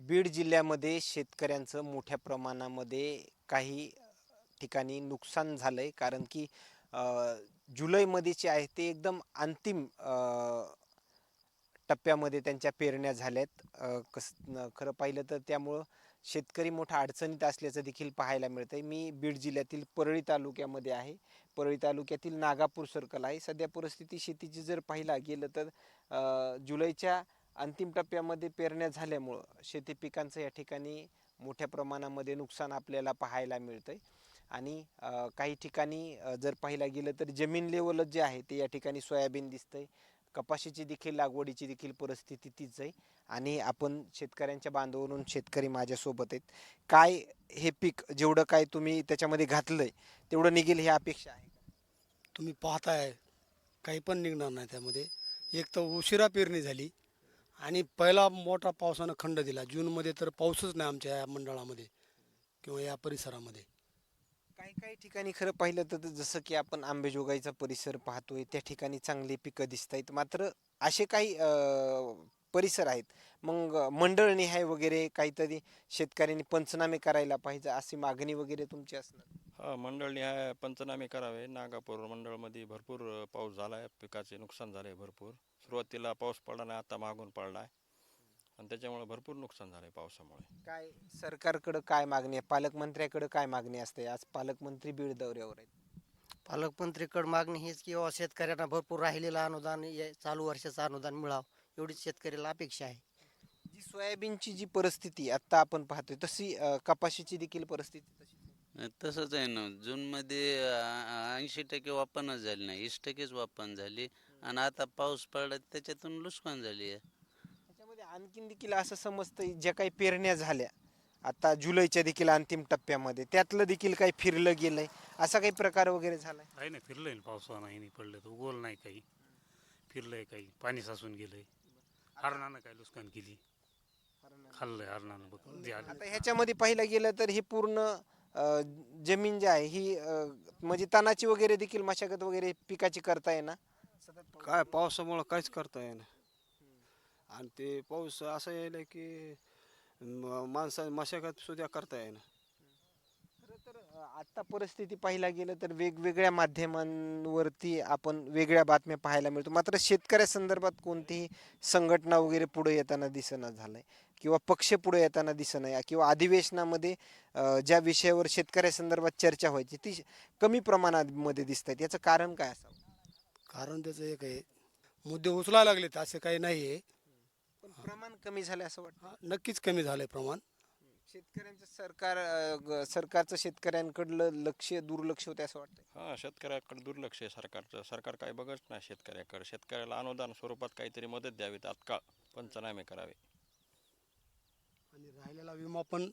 बीड जिल्ह्यामध्ये शेतकऱ्यांचं मोठ्या प्रमाणामध्ये काही ठिकाणी नुकसान झालंय कारण की अ, जुलैमध्ये जे आहे ते एकदम अंतिम टप्प्यामध्ये त्यांच्या पेरण्या झाल्यात. खरं पाहिलं तर त्यामुळं शेतकरी मोठ्या अडचणीत असल्याचं देखील पाहायला मिळतंय. मी बीड जिल्ह्यातील परळी तालुक्यामध्ये आहे. परळी तालुक्यातील नागापूर सर्कल आहे. सध्या परिस्थिती शेतीची जर पाहायला गेलं तर जुलैच्या अंतिम टप्प्यामध्ये पेरण्या झाल्यामुळं शेती पिकांचं या ठिकाणी मोठ्या प्रमाणामध्ये नुकसान आपल्याला पाहायला मिळतंय. आणि काही ठिकाणी जर पाहायला गेलं तर जमीन लेवलच जे आहे ते या ठिकाणी सोयाबीन दिसतंय. कपाशीची देखील लागवडीची देखील परिस्थिती तीच आहे. आणि आपण शेतकऱ्यांच्या बांधावरून शेतकरी माझ्यासोबत आहेत. काय हे पीक जेवढं काय तुम्ही त्याच्यामध्ये घातलंय तेवढं निघेल ही अपेक्षा आहे का? तुम्ही पाहताय काही पण निघणार नाही त्यामध्ये. एक तर उशिरा पेरणी झाली आणि पहिला मोठा पावसानं खंड दिला. जूनमध्ये तर पाऊसच नाही आमच्या या मंडळामध्ये किंवा या परिसरामध्ये. काही काही ठिकाणी खरं पाहिलं तर जसं की आपण आंबेजोगाईचा परिसर पाहतोय त्या ठिकाणी चांगली पिकं दिसत आहेत. मात्र असे काही परिसर आहेत. मग मंडळनिहाय वगैरे काहीतरी शेतकऱ्यांनी पंचनामे करायला पाहिजे अशी मागणी वगैरे तुमची असणार. हां, मंडळाने पंचनामे करावे. नागापूर मंडळमध्ये भरपूर पाऊस झाला आहे. पिकाचे नुकसान झाले आहे भरपूर. सुरुवातीला पाऊस पडला नाही, आता मागून पडला आहे आणि त्याच्यामुळे भरपूर नुकसान झालं आहे पावसामुळे. काय सरकारकडं काय मागणी आहे? पालकमंत्र्याकडे काय मागणी असते? आज पालकमंत्री बीड दौऱ्यावर आहेत. पालकमंत्रीकडे मागणी हीच की बाबा शेतकऱ्यांना भरपूर राहिलेलं अनुदान चालू वर्षाचं अनुदान मिळावं एवढीच शेतकऱ्याला अपेक्षा आहे. जी सोयाबीनची जी परिस्थिती आता आपण पाहतोय तशी कपाशीची देखील परिस्थिती तशी. तसंच आहे ना. जूनमध्ये 80% वापरच झाली नाही, 20%च वापन झाली आणि आता पाऊस पडला त्याच्यातून नुकसान झाली आहे. त्याच्यामध्ये आणखीन देखील असं समजतंय ज्या काही पेरण्या झाल्या आता जुलैच्या देखील अंतिम टप्प्यामध्ये त्यातलं देखील काही फिरलं गेलंय असा काही प्रकार वगैरे झालाय. आहे ना, फिरलंय ना, पावसानं नाही पडलं तर उगवलं नाही काही. फिरलंय काही, पाणी साचून गेलंय. हरणानं काय नुकसान केली, खाल्लंय हरणानं बघ जे आलं. आता ह्याच्यामध्ये पाहिलं गेलं तर ही पूर्ण जमीन जी आहे ही म्हणजे तणाची वगैरे देखील मशागत वगैरे पिकाची करता येणार. काय पावसामुळं काहीच करता येईना. आणि ते पाऊस असं यायला की माणसा मशागत सुद्धा करता येईना. खरं तर आता परिस्थिती पाहायला गेलं तर वेगवेगळ्या माध्यमांवरती आपण वेगळ्या बातम्या पाहायला मिळतो. मात्र शेतकऱ्या संदर्भात कोणतीही संघटना वगैरे पुढे येताना दिसेना झालंय किंवा पक्ष पुढे येताना दिसेना किंवा अधिवेशनामध्ये ज्या विषयावर शेतकऱ्या संदर्भात चर्चा व्हायची ती कमी प्रमाणामध्ये दिसत आहेत. याचं कारण काय असावं? कारण त्याचं एक आहे, मुद्दे उचलायला लागलेत असं काही नाही आहे. पण प्रमाण कमी झालं असं वाटतं. नक्कीच कमी झालं आहे प्रमाण. शेतकऱ्यांचं सरकारचं शेतकऱ्यांकडलं लक्ष दुर्लक्ष होते असं वाटतं. हां, शेतकऱ्याकडे दुर्लक्ष आहे सरकारचं. सरकार काही बघत नाही शेतकऱ्याकडे. शेतकऱ्याला अनुदान स्वरूपात काहीतरी मदत द्यावी, तात्काळ पंचनामे करावे. आणि राहिलेला विमा पण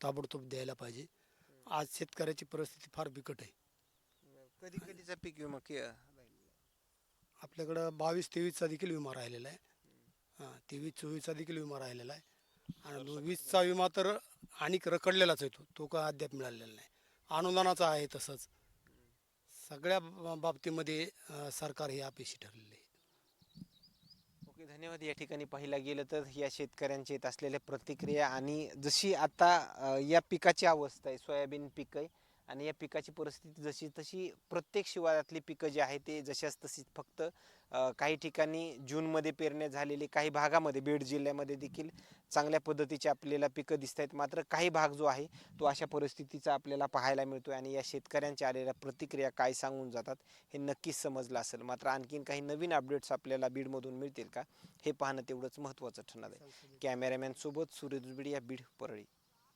ताबडतोब द्यायला पाहिजे. आज शेतकऱ्याची परिस्थिती फार बिकट आहे. कधी कधीचा पीक विमा आपल्याकडं 22-23चा देखील विमा राहिलेला आहे. 23-24चा देखील विमा राहिलेला आहे. आणि 20चा विमा तर आणिक रखडलेलाच आहे. तो का अद्याप मिळालेला नाही. अनुदानाचा आहे तसंच. सगळ्या बाबतीमध्ये सरकार हे अपयशी ठरलेले आहे. ओके, धन्यवाद. या ठिकाणी पाहायला गेलं तर या शेतकऱ्यांच्या येत असलेल्या प्रतिक्रिया आणि जशी आता या पिकाची अवस्था आहे सोयाबीन पीक आहे आणि या पिकाची परिस्थिती जशी तशी प्रत्येक शिवारातली पिकं जी आहे ते जशाच तशीच फक्त काही ठिकाणी जूनमध्ये पेरण्या झालेली काही भागामध्ये बीड जिल्ह्यामध्ये देखील चांगल्या पद्धतीची आपल्याला पिकं दिसत आहेत. मात्र काही भाग जो आहे तो अशा परिस्थितीचा आपल्याला पाहायला मिळतोय आणि या शेतकऱ्यांच्या आलेल्या प्रतिक्रिया काय सांगून जातात हे नक्कीच समजलं असेल. मात्र आणखीन काही नवीन अपडेट्स आपल्याला बीडमधून मिळतील का हे पाहणं तेवढंच महत्त्वाचं ठरणार आहे. कॅमेरामॅन सोबत सूर्य दुबेडी या बीड परळी.